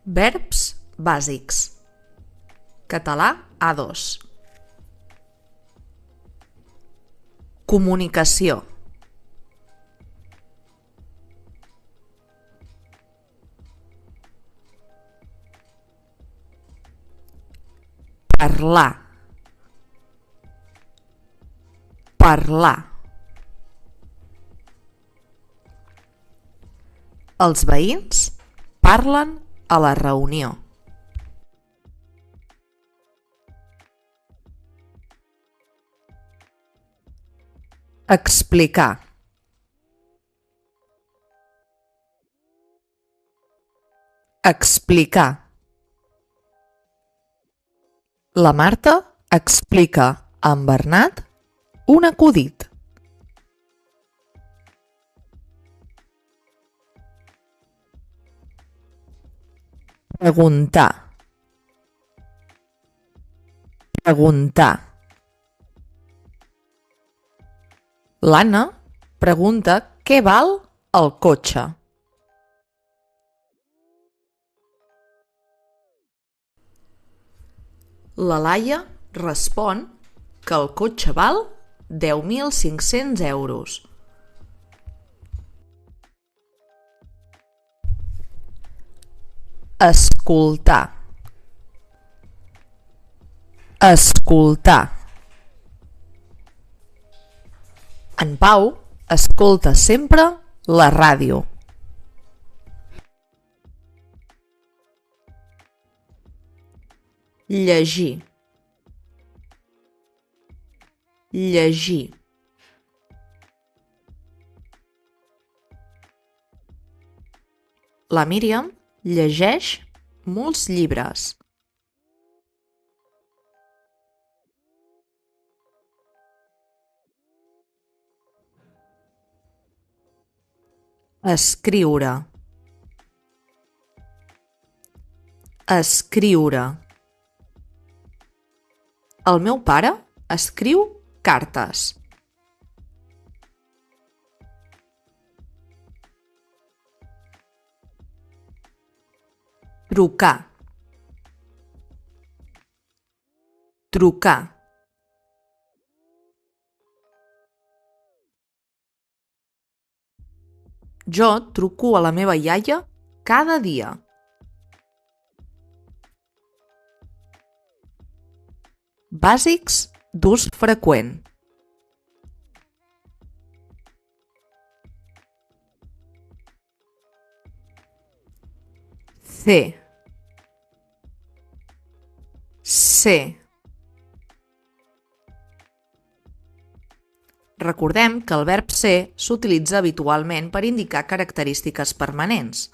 Verbs bàsics. Català A2. Comunicació. Parlar. Parlar. Els veïns parlen a la reunió. Explicar. Explicar. La Marta explica a en Bernat un acudit. Preguntar. Preguntar. L'Anna pregunta què val el cotxe. La Laia respon que el cotxe val 10.500 euros. Escoltar. Escoltar. En Pau escolta sempre la ràdio. Llegir. Llegir. La Míriam llegeix molts llibres. Escriure. Escriure. El meu pare escriu cartes. Trucar. Trucar. Jo truco a la meva iaia cada dia. Bàsics d'ús freqüent. Ser. Ser. Recordem que el verb ser s'utilitza habitualment per indicar característiques permanents.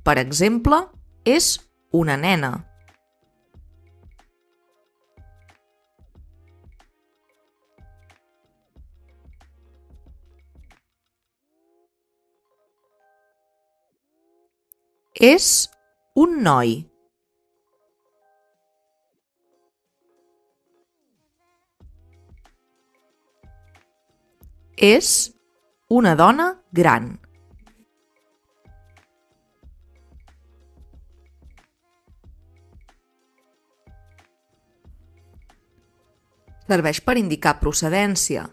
Per exemple, és una nena. És un noi. És una dona gran. Serveix per indicar procedència.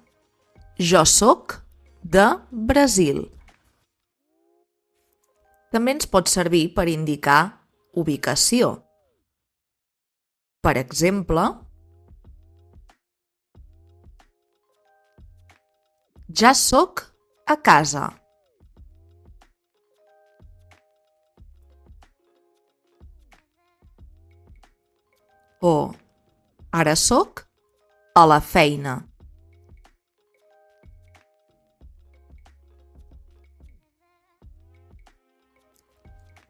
Jo sóc de Brasil. També ens pot servir per indicar ubicació. Per exemple, ja sóc a casa. O ara sóc a la feina.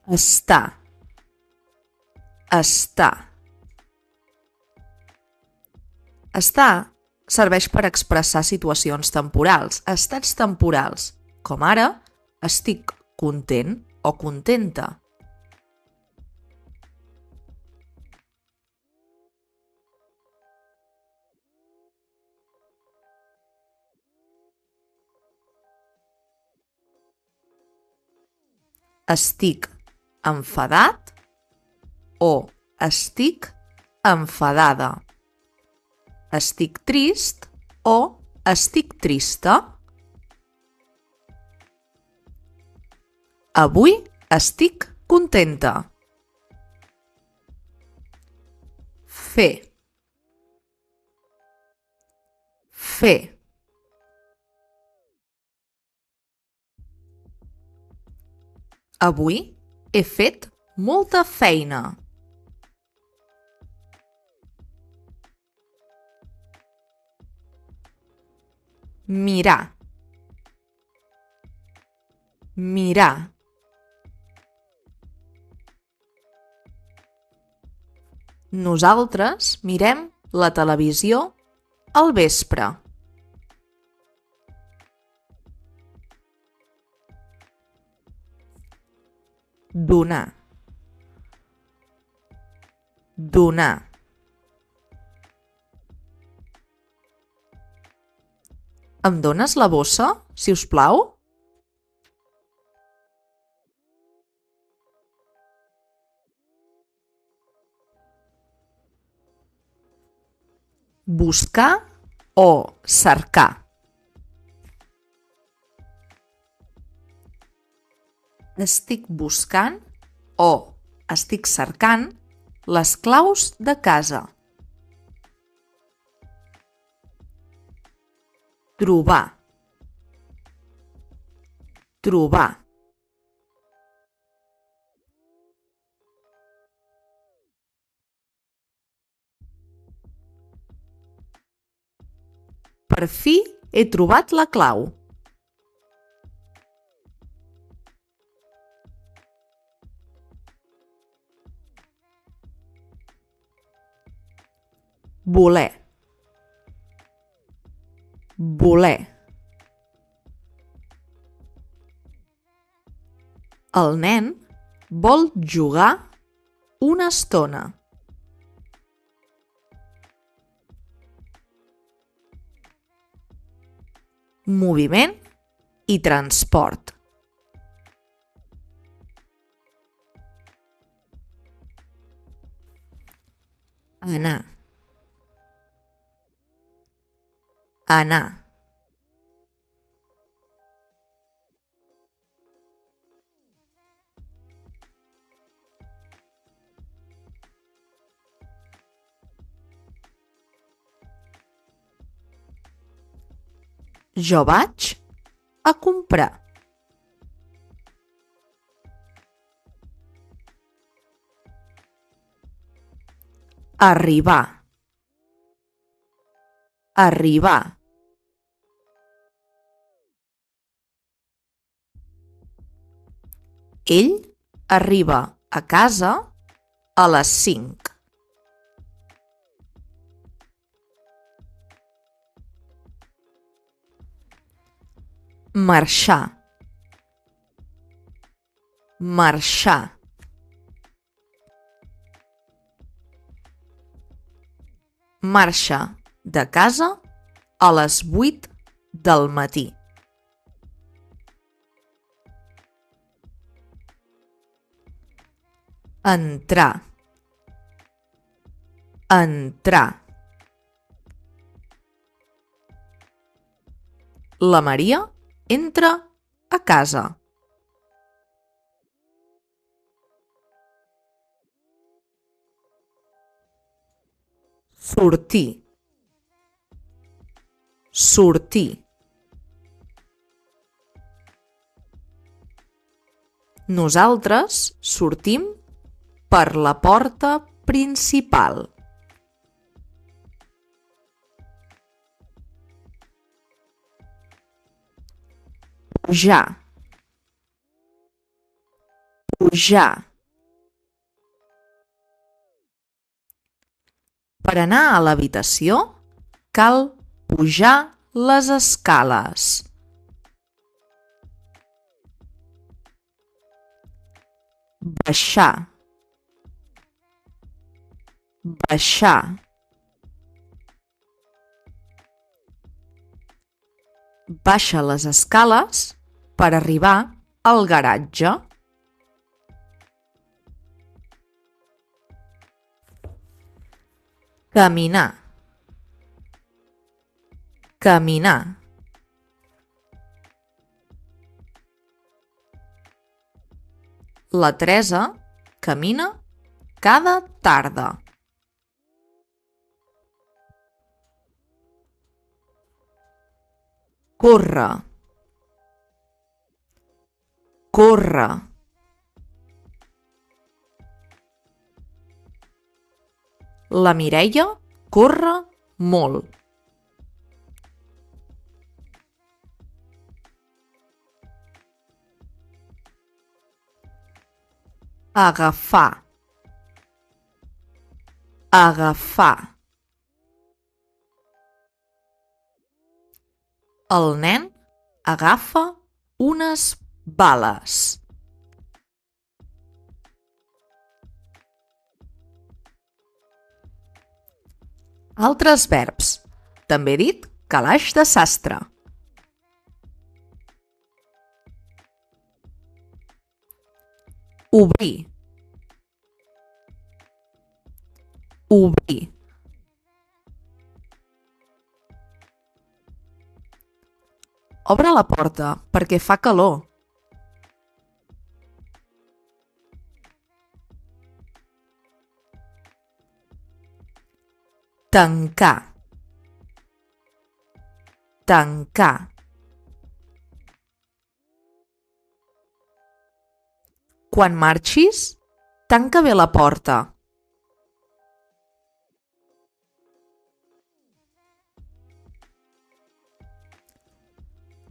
Estar. Estar. Estar serveix per expressar situacions temporals, estats temporals, com ara estic content o contenta. Estic enfadat o estic enfadada. Estic trist o estic trista. Avui estic contenta. Fer. Fer. Avui he fet molta feina. Mirar. Mirar. Nosaltres mirem la televisió al vespre. Donar. Donar. Em dones la bossa, si us plau? Buscar o cercar. Estic buscant o estic cercant les claus de casa. Trobar. Trobar. Per fi he trobat la clau. Voler. Voler. El nen vol jugar una estona. Moviment i transport. Anar. Anar. Jo vaig a comprar. Arribar. Arribar. Ell arriba a casa a les 5. Marxar. Marxar. Marxa de casa a les 8 del matí. Entrar. Entrar. La Maria entra a casa. Sortir. Sortir. Nosaltres sortim per la porta principal. Pujar. Pujar. Per anar a l'habitació cal pujar les escales. Baixar. Baixar. Baixa les escales per arribar al garatge. caminar, caminar. La Teresa camina cada tarda. Córrer, córrer. La Mireia corre molt. Agafar, agafar. El nen agafa unes bales. Altres verbs. També he dit calaix de sastre. Obrir, obrir. Obre la porta perquè fa calor. Tancar, tancar. Quan marxis, tanca bé la porta.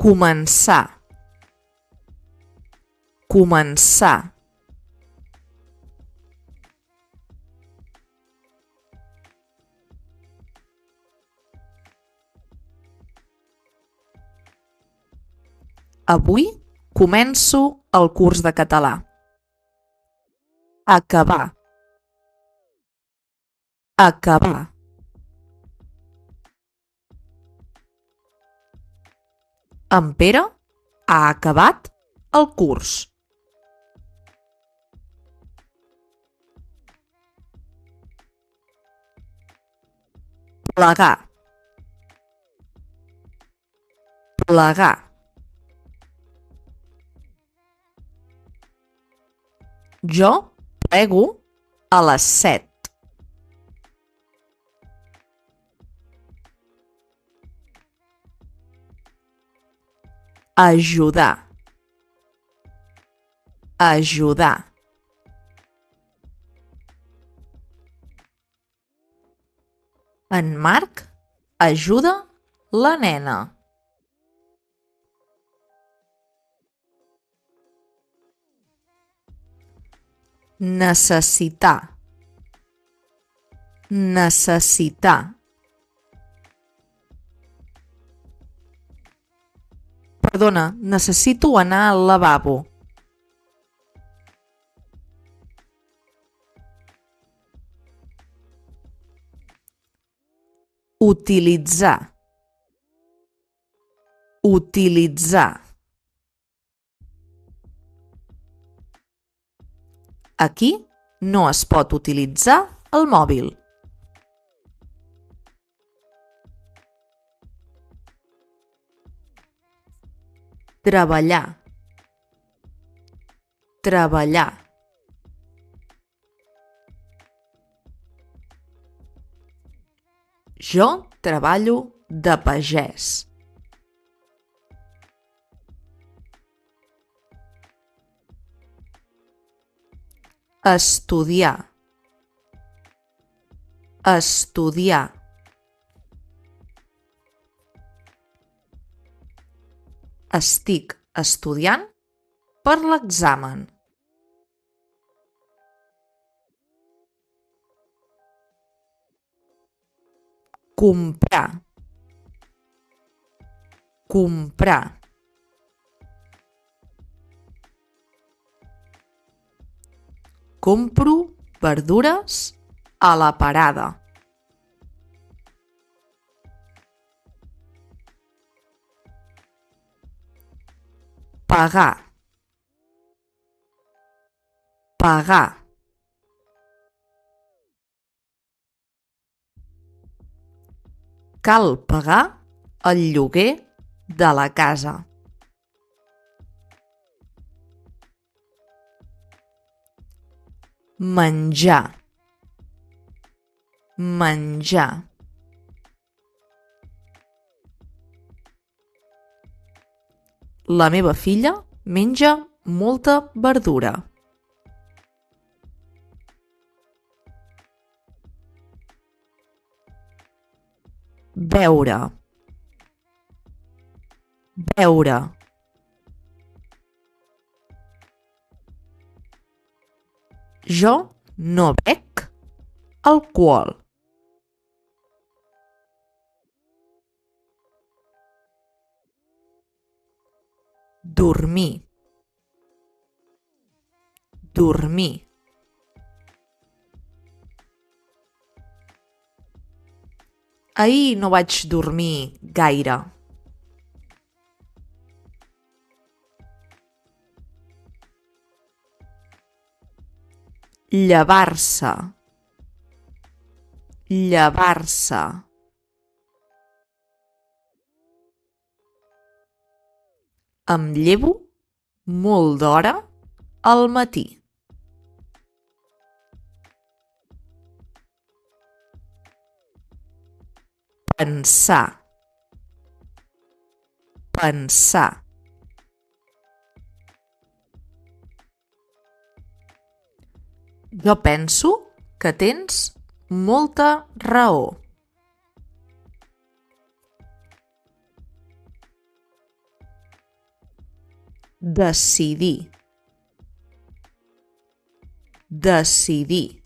Començar, començar. Avui començo el curs de català. Acabar, acabar. En Pere ha acabat el curs. Plegar, plegar. Jo plego a les 7. Ajudar, ajudar. En Marc ajuda la nena. Necessitar, necessitar. Perdona, necessito anar al lavabo. Utilitzar, utilitzar. Aquí no es pot utilitzar el mòbil. Treballar, treballar. Jo treballo de pagès. Estudiar, estudiar. Estic estudiant per l'examen. Comprar, comprar. Compro verdures a la parada. Pagar, pagar. Cal pagar el lloguer de la casa. Menjar. Menjar. La meva filla menja molta verdura. Beure. Beure. Jo no bec alcohol. Dormir. Dormir. Ahir no vaig dormir gaire. Llevar-se. Llevar-se. Em llevo molt d'hora al matí. Pensar. Pensar. Jo penso que tens molta raó. Decidir. Decidir.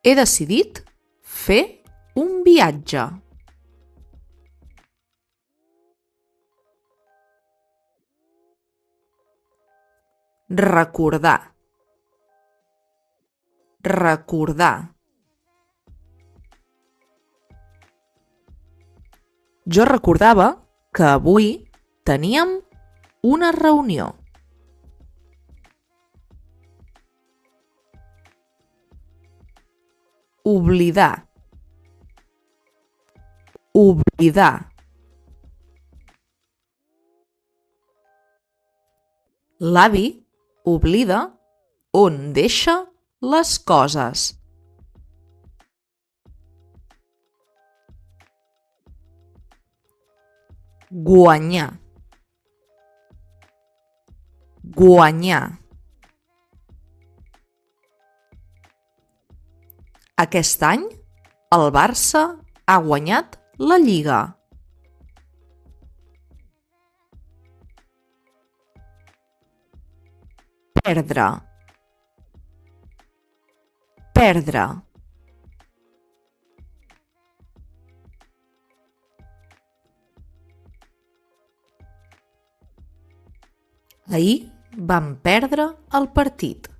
He decidit fer un viatge. Recordar. Recordar. Jo recordava que avui teníem una reunió. Oblidar. Oblidar. L'avi oblida on deixa les coses. Guanyar. Guanyar. Aquest any el Barça ha guanyat la Lliga. Perdre. Perdre. Ahir vam perdre el partit.